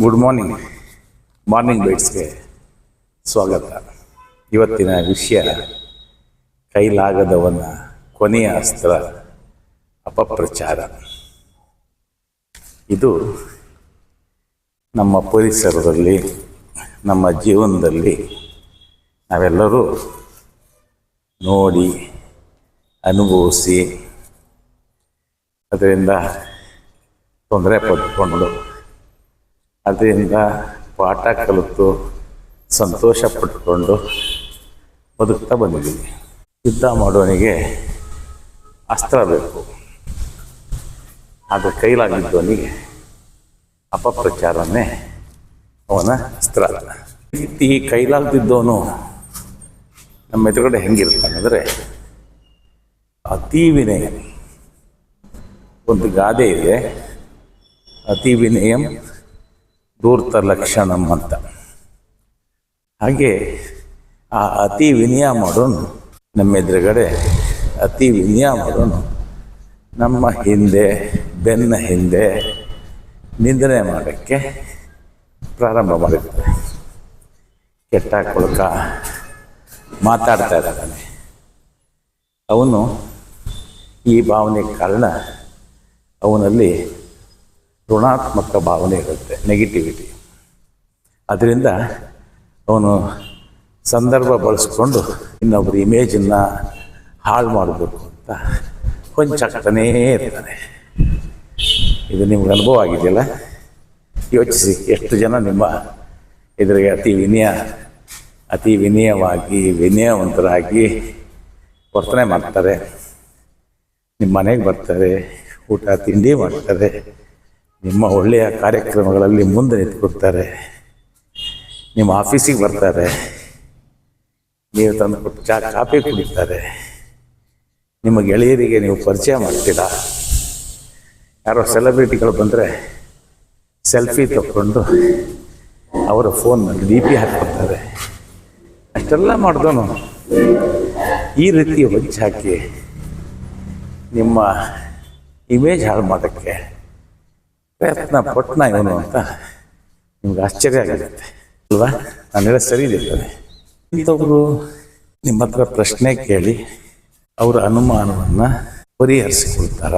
Good morning. Morning ಬೈಟ್ಸ್ಗೆ ಸ್ವಾಗತ. ಇವತ್ತಿನ ವಿಷಯ ಕೈಲಾಗದವನ ಕೊನೆಯ ಅಸ್ತ್ರ ಅಪಪ್ರಚಾರ. ಇದು ನಮ್ಮ ಪರಿಸರದಲ್ಲಿ, ನಮ್ಮ ಜೀವನದಲ್ಲಿ ನಾವೆಲ್ಲರೂ ನೋಡಿ ಅನುಭವಿಸಿ ಅದರಿಂದ ತೊಂದರೆ ಪಡ್ಕೊಂಡು ಅದರಿಂದ ಪಾಠ ಕಲಿತು ಸಂತೋಷ ಪಟ್ಕೊಂಡು ಬದುಕ್ತಾ ಬಂದಿದ್ದೀವಿ. ಯುದ್ಧ ಮಾಡೋನಿಗೆ ಅಸ್ತ್ರ ಬೇಕು, ಆದರೆ ಕೈಲಾಗಿದ್ದವನಿಗೆ ಅಪಪ್ರಚಾರನೇ ಅವನ ಅಸ್ತ್ರ. ಈ ಕೈಲಾಗದಿದ್ದವನು ನಮ್ಮ ಎದುರುಗಡೆ ಹೆಂಗಿರ್ತಾನೆ ಅಂದರೆ ಅತಿ ವಿನಯ. ಒಂದು ಗಾದೆ ಇದೆ, ಅತಿ ವಿನಯಂ ಧೂರ್ತ ಲಕ್ಷಣಂ ಅಂತ. ಹಾಗೆ ಆ ಅತಿ ವಿನಯ ಮಾಡೋನು ನಮ್ಮ ಎದುರುಗಡೆ ಅತಿ ವಿನಯ ಮಾಡೋನು ನಮ್ಮ ಹಿಂದೆ ಬೆನ್ನ ಹಿಂದೆ ನಿಂದನೆ ಮಾಡೋಕ್ಕೆ ಪ್ರಾರಂಭ ಮಾಡಿರ್ತಾರೆ. ಕೆಟ್ಟ ಕೊಳಕ ಮಾತಾಡ್ತಾ ಇರ್ತಾನೆ. ಅವನು ಈ ಭಾವನೆ ಕಾರಣ ಅವನಲ್ಲಿ ಋಣಾತ್ಮಕ ಭಾವನೆ ಇರುತ್ತೆ, ನೆಗೆಟಿವಿಟಿ. ಅದರಿಂದ ಅವನು ಸಂದರ್ಭ ಬಳಸ್ಕೊಂಡು ಇನ್ನೊಬ್ಬರ ಇಮೇಜನ್ನು ಹಾಳು ಮಾಡಬೇಕು ಅಂತ ಹೊಂಚಾಗ್ತಾನೇ ಇರ್ತಾನೆ. ಇದು ನಿಮ್ಗೆ ಅನುಭವ ಆಗಿದೆಯಲ್ಲ? ಯೋಚಿಸಿ, ಎಷ್ಟು ಜನ ನಿಮ್ಮ ಎದುರಿಗೆ ಅತಿ ವಿನಯವಾಗಿ ವಿನಯವಂತರಾಗಿ ವರ್ತನೆ ಮಾಡ್ತಾರೆ, ನಿಮ್ಮ ಮನೆಗೆ ಬರ್ತಾರೆ, ಊಟ ತಿಂಡಿ ಮಾಡ್ತಾರೆ, ನಿಮ್ಮ ಒಳ್ಳೆಯ ಕಾರ್ಯಕ್ರಮಗಳಲ್ಲಿ ಮುಂದೆ ನಿಂತ್ಕೊಡ್ತಾರೆ, ನಿಮ್ಮ ಆಫೀಸಿಗೆ ಬರ್ತಾರೆ, ನೀವು ತಂದು ಕೊಟ್ಟು ಕಾಫಿ ಕುಡಿತಾರೆ, ನಿಮ್ಮ ಗೆಳೆಯರಿಗೆ ನೀವು ಪರಿಚಯ ಮಾಡ್ತೀರಾ. ಯಾರೋ ಸೆಲೆಬ್ರಿಟಿಗಳು ಬಂದರೆ ಸೆಲ್ಫಿ ತಗೊಂಡು ಅವರ ಫೋನ್ನಲ್ಲಿ DP ಹಾಕ್ಕೊಡ್ತಾರೆ. ಅಷ್ಟೆಲ್ಲ ಮಾಡಿದವನು ಈ ರೀತಿ ಹೊಚ್ಚ ಹಾಕಿ ನಿಮ್ಮ ಇಮೇಜ್ ಹಾಳು ಮಾಡೋಕ್ಕೆ ಪ್ರಯತ್ನ ಪಟ್ನ ಇವನು ಅಂತ ನಿಮ್ಗೆ ಆಶ್ಚರ್ಯ ಆಗಿರುತ್ತೆ ಅಲ್ವಾ? ನಾನೆಲ್ಲ ಸರಿ ಇರ್ತದೆ. ಇಂಥವ್ರು ನಿಮ್ಮ ಹತ್ರ ಪ್ರಶ್ನೆ ಕೇಳಿ ಅವರ ಅನುಮಾನವನ್ನು ಪರಿಹರಿಸಿಕೊಳ್ತಾರ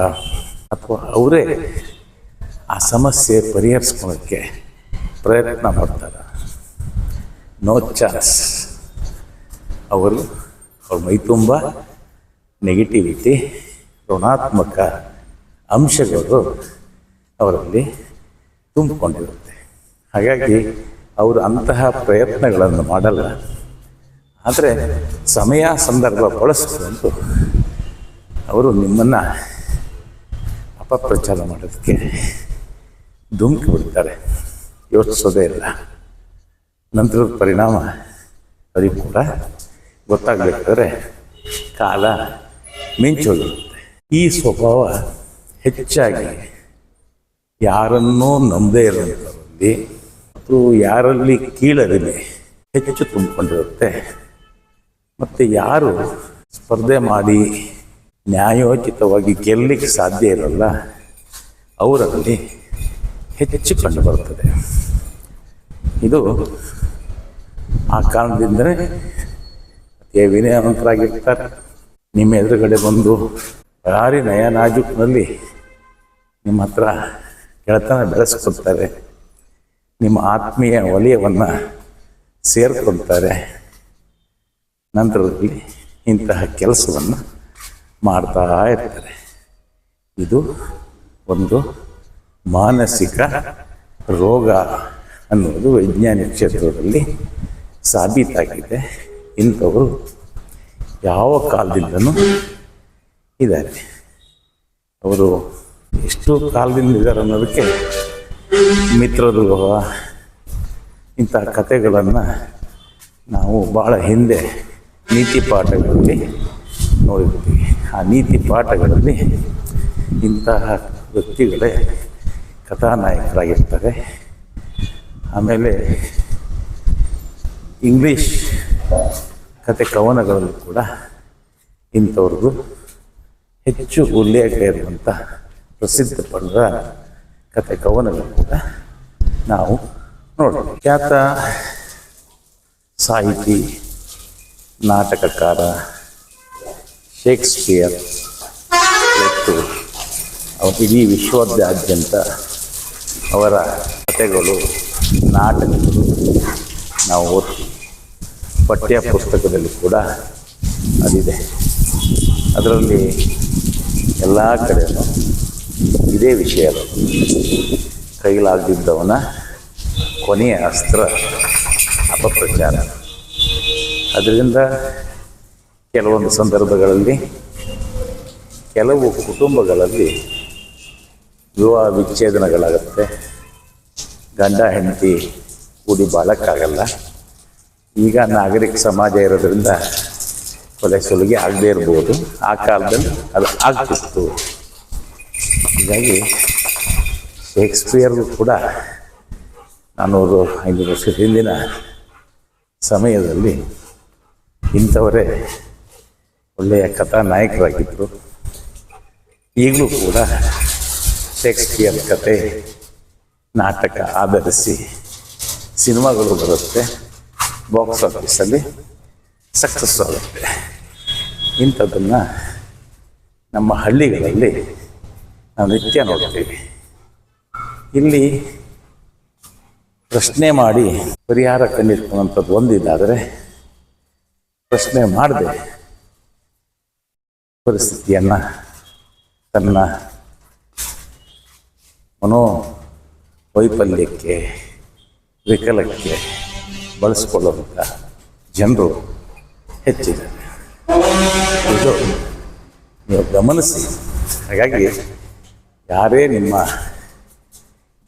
ಅಥವಾ ಅವರೇ ಆ ಸಮಸ್ಯೆ ಪರಿಹರಿಸ್ಕೊಳ್ಳೋಕ್ಕೆ ಪ್ರಯತ್ನ ಮಾಡ್ತಾರೆ? No chance. ಅವ್ರ ಮೈ ತುಂಬ ನೆಗೆಟಿವಿಟಿ, ಋಣಾತ್ಮಕ ಅಂಶಗಳು ಅವರಲ್ಲಿ ತುಂಬಿಕೊಂಡಿರುತ್ತೆ. ಹಾಗಾಗಿ ಅವರು ಅಂತಹ ಪ್ರಯತ್ನಗಳನ್ನು ಮಾಡಲ್ಲ. ಆದರೆ ಸಮಯ ಸಂದರ್ಭ ಬಳಸಿಕೊಂಡು ಅವರು ನಿಮ್ಮನ್ನು ಅಪಪ್ರಚಾರ ಮಾಡೋದಕ್ಕೆ ಧುಮುಕಿ ಬಿಡ್ತಾರೆ, ಯೋಚಿಸೋದೇ ಇಲ್ಲ. ನಂತರದ ಪರಿಣಾಮ ಅವರಿಗೆ ಕೂಡ ಗೊತ್ತಾಗಬೇಕಾದ್ರೆ ಕಾಲ ಮಿಂಚೋಗಿರುತ್ತೆ. ಈ ಸ್ವಭಾವ ಹೆಚ್ಚಾಗಿ ಯಾರನ್ನೂ ನಂಬದೇ ಇರೋಂಥವರಲ್ಲಿ ಮತ್ತು ಯಾರಲ್ಲಿ ಕೀಳರಿಮೆ ಹೆಚ್ಚು ತುಂಬಿಕೊಂಡಿರುತ್ತೆ. ಮತ್ತು ಯಾರು ಸ್ಪರ್ಧೆ ಮಾಡಿ ನ್ಯಾಯೋಚಿತವಾಗಿ ಗೆಲ್ಲಲಿಕ್ಕೆ ಸಾಧ್ಯ ಇರೋಲ್ಲ ಅವರಲ್ಲಿ ಹೆಚ್ಚು ಕಂಡುಬರುತ್ತದೆ. ಇದು ಆ ಕಾರಣದಿಂದಲೇ ಅತಿ ವಿನಯವಂತರಾಗಿರ್ತಾರೆ. ನಿಮ್ಮ ಎದುರುಗಡೆ ಬಂದು ಭಾರಿ ನಯನಾಜುಕ್ನಲ್ಲಿ ನಿಮ್ಮ ಹತ್ರ ಗೆಳೆತನ ಬೆಳೆಸ್ಕೊಳ್ತಾರೆ, ನಿಮ್ಮ ಆತ್ಮೀಯ ವಲಯವನ್ನು ಸೇರ್ಕೊಳ್ತಾರೆ. ನಂತರದಲ್ಲಿ ಇಂತಹ ಕೆಲಸವನ್ನು ಮಾಡ್ತಾ ಇರ್ತಾರೆ. ಇದು ಒಂದು ಮಾನಸಿಕ ರೋಗ ಅನ್ನೋದು ವೈಜ್ಞಾನಿಕ ಕ್ಷೇತ್ರದಲ್ಲಿ ಸಾಬೀತಾಗಿದೆ. ಇಂಥವರು ಯಾವ ಕಾಲದಿಂದನೂ ಇದ್ದಾರೆ. ಅವರು ಎಷ್ಟು ಕಾಲದಿಂದ ಇದ್ದಾರೆ ಅನ್ನೋದಕ್ಕೆ ಮಿತ್ರದ್ರೋಹ ಇಂತಹ ಕಥೆಗಳನ್ನು ನಾವು ಭಾಳ ಹಿಂದೆ ನೀತಿ ಪಾಠಗಳಲ್ಲಿ ನೋಡಿರ್ತೀವಿ. ಆ ನೀತಿ ಪಾಠಗಳಲ್ಲಿ ಇಂತಹ ವ್ಯಕ್ತಿಗಳೇ ಕಥಾನಾಯಕರಾಗಿರ್ತಾರೆ. ಆಮೇಲೆ ಇಂಗ್ಲೀಷ್ ಕತೆ ಕವನಗಳಲ್ಲೂ ಕೂಡ ಇಂಥವ್ರದ್ದು ಹೆಚ್ಚು ಉಲ್ಲೇಖ ಇರುವಂಥ ಪ್ರಸಿದ್ಧ ಪಡೆದ ಕತೆ ಕವನಗಳು ಕೂಡ ನಾವು ನೋಡೋಣ. ಖ್ಯಾತ ಸಾಹಿತಿ, ನಾಟಕಕಾರ ಶೇಕ್ಸ್ಪಿಯರ್ ಮತ್ತು ಇಡೀ ವಿಶ್ವದಾದ್ಯಂತ ಅವರ ಕಥೆಗಳು, ನಾಟಕಗಳು ನಾವು ಓದ್ತೀವಿ. ಪಠ್ಯ ಪುಸ್ತಕದಲ್ಲಿ ಕೂಡ ಅದಿದೆ. ಅದರಲ್ಲಿ ಎಲ್ಲ ಕಡೆಯೂ ಇದೇ ವಿಷಯ. ಕೈಲಾಗದಿದ್ದವನ ಕೊನೆಯ ಅಸ್ತ್ರ ಅಪಪ್ರಚಾರ. ಅದರಿಂದ ಕೆಲವೊಂದು ಸಂದರ್ಭಗಳಲ್ಲಿ ಕೆಲವು ಕುಟುಂಬಗಳಲ್ಲಿ ವಿವಾಹ ವಿಚ್ಛೇದನಗಳಾಗುತ್ತೆ. ಗಂಡ ಹೆಂಡತಿ ಕೂಡಿ ಬಾಳಕ್ಕಾಗಲ್ಲ. ಈಗ ನಾಗರಿಕ ಸಮಾಜ ಇರೋದ್ರಿಂದ ಕೊಲೆ ಸುಲಿಗೆ ಆಗದೇ ಇರ್ಬೋದು. ಆ ಕಾಲದಲ್ಲಿ ಅದು ಆಗ್ತಿತ್ತು. ಹೀಗಾಗಿ ಶೇಕ್ಸ್ಪಿಯರ್ಗೂ ಕೂಡ 400-500 ವರ್ಷದ ಹಿಂದಿನ ಸಮಯದಲ್ಲಿ ಇಂಥವರೇ ಒಳ್ಳೆಯ ಕಥಾನಾಯಕರಾಗಿದ್ದರು. ಈಗಲೂ ಕೂಡ ಶೇಕ್ಸ್ಪಿಯರ್ ಕತೆ, ನಾಟಕ ಆಧರಿಸಿ ಸಿನಿಮಾಗಳು ಬರುತ್ತೆ. ಬಾಕ್ಸ್ ಆಫೀಸಲ್ಲಿ ಸಕ್ಸಸ್ ಆಗುತ್ತೆ. ಇಂಥದ್ದನ್ನು ನಮ್ಮ ಹಳ್ಳಿಗಳಲ್ಲಿ ನಾವು ನಿತ್ಯ ನೋಡ್ತೀವಿ. ಇಲ್ಲಿ ಪ್ರಶ್ನೆ ಮಾಡಿ ಪರಿಹಾರ ಕಂಡಿರ್ತಕ್ಕಂಥದ್ದು ಒಂದಿದ್ದಾದರೆ, ಪ್ರಶ್ನೆ ಮಾಡದೆ ಪರಿಸ್ಥಿತಿಯನ್ನು ತನ್ನ ಮನೋವೈಫಲ್ಯಕ್ಕೆ, ವಿಕಲಕ್ಕೆ ಬಳಸ್ಕೊಳ್ಳುವಂಥ ಜನರು ಹೆಚ್ಚಿದ್ದಾರೆ. ಇದು ನೀವು ಗಮನಿಸಿ. ಹಾಗಾಗಿ ಯಾರೇ ನಿಮ್ಮ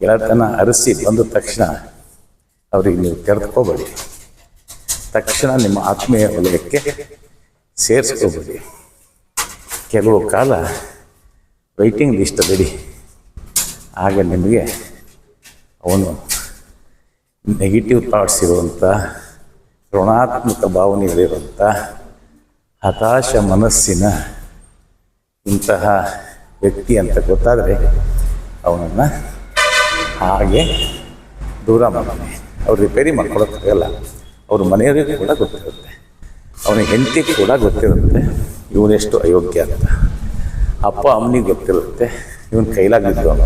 ಗೆಳತನ ಅರಸಿ ಬಂದ ತಕ್ಷಣ ಅವರಿಗೆ ನೀವು ತೆರೆದುಕೋಬೇಡಿ. ತಕ್ಷಣ ನಿಮ್ಮ ಆತ್ಮೀಯ ವಲಯಕ್ಕೆ ಸೇರಿಸ್ಕೋಬೇಡಿ. ಕೆಲವು ಕಾಲ ವೈಟಿಂಗ್ ಲಿಸ್ಟ್ ಬಿಡಿ. ಆಗ ನಿಮಗೆ ಅವನು ನೆಗೆಟಿವ್ ಥಾಟ್ಸ್ ಇರುವಂಥ, ಋಣಾತ್ಮಕ ಭಾವನೆಗಳಿರುವಂಥ, ಹತಾಶ ಮನಸ್ಸಿನ ಇಂತಹ ವ್ಯಕ್ತಿ ಅಂತ ಗೊತ್ತಾದರೆ ಅವನನ್ನು ಹಾಗೆ ದೂರ ಮಾಡಿ. ಅವ್ರು ರಿಪೇರಿ ಮಾಡ್ಕೊಳಕ್ಕಾಗಲ್ಲ. ಅವ್ರ ಮನೆಯವರಿಗೆ ಕೂಡ ಗೊತ್ತಿರುತ್ತೆ, ಅವನಿಗೆ ಹೆಂಡತಿಗೆ ಕೂಡ ಗೊತ್ತಿರುತ್ತೆ ಇವನೆಷ್ಟು ಅಯೋಗ್ಯ ಅಂತ. ಅಪ್ಪ ಅಮ್ಮನಿಗೆ ಗೊತ್ತಿರುತ್ತೆ ಇವನು ಕೈಲಾಗಿದ್ದು ಅಂತ.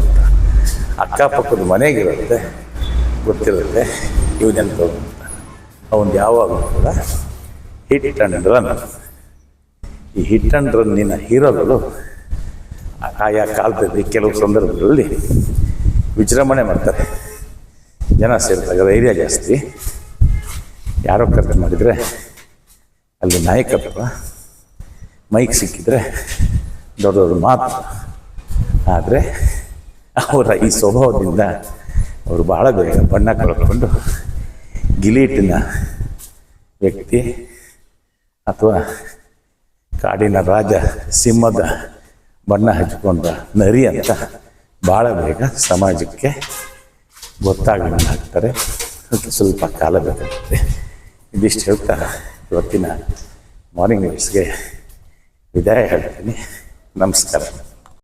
ಅಕ್ಕಪಕ್ಕದ ಮನೆಗಿರುತ್ತೆ ಗೊತ್ತಿರುತ್ತೆ ಇವನೆಂಥವ್ರು ಅಂತ. ಅವನು ಯಾವಾಗಲೂ ಕೂಡ ಹಿಟ್ ಆ್ಯಂಡ್ ರನ್. ಈ ಹಿಟ್ ಆ್ಯಂಡ್ ರನ್ನಿನ ಹೀರೋಗಳು ಆಯಾ ಕಾಲದಲ್ಲಿ ಕೆಲವು ಸಂದರ್ಭಗಳಲ್ಲಿ ವಿಜೃಂಭಣೆ ಮಾಡ್ತಾರೆ. ಜನ ಸೇರಿದಾಗ ಧೈರ್ಯ ಜಾಸ್ತಿ. ಯಾರೋ ಖರ್ಚು ಮಾಡಿದರೆ ಅಲ್ಲಿ ನಾಯಕತ್ವ, ಮೈಕ್ ಸಿಕ್ಕಿದರೆ ದೊಡ್ಡ ದೊಡ್ಡ ಮಾತು. ಆದರೆ ಅವರ ಈ ಸ್ವಭಾವದಿಂದ ಅವರು ಭಾಳ ಬೇಗ ಬಣ್ಣ ಕಳ್ಕೊಂಡು ಗಿಲೀಟಿನ ವ್ಯಕ್ತಿ ಅಥವಾ ಕಾಡಿನ ರಾಜ ಸಿಂಹದ ಬಣ್ಣ ಹಚ್ಕೊಂಡ ನರಿ ಅಂತ ಭಾಳ ಬೇಗ ಸಮಾಜಕ್ಕೆ ಗೊತ್ತಾಗ್ತಾರೆ. ಅದಕ್ಕೆ ಸ್ವಲ್ಪ ಕಾಲ ಬೇಕಾಗುತ್ತೆ. ಇದಿಷ್ಟು ಹೇಳ್ತಾ ಇವತ್ತಿನ ಮಾರ್ನಿಂಗ್ ನ್ಯೂಸ್ಗೆ ವಿದಾಯ ಹೇಳ್ತೀನಿ. ನಮಸ್ಕಾರ.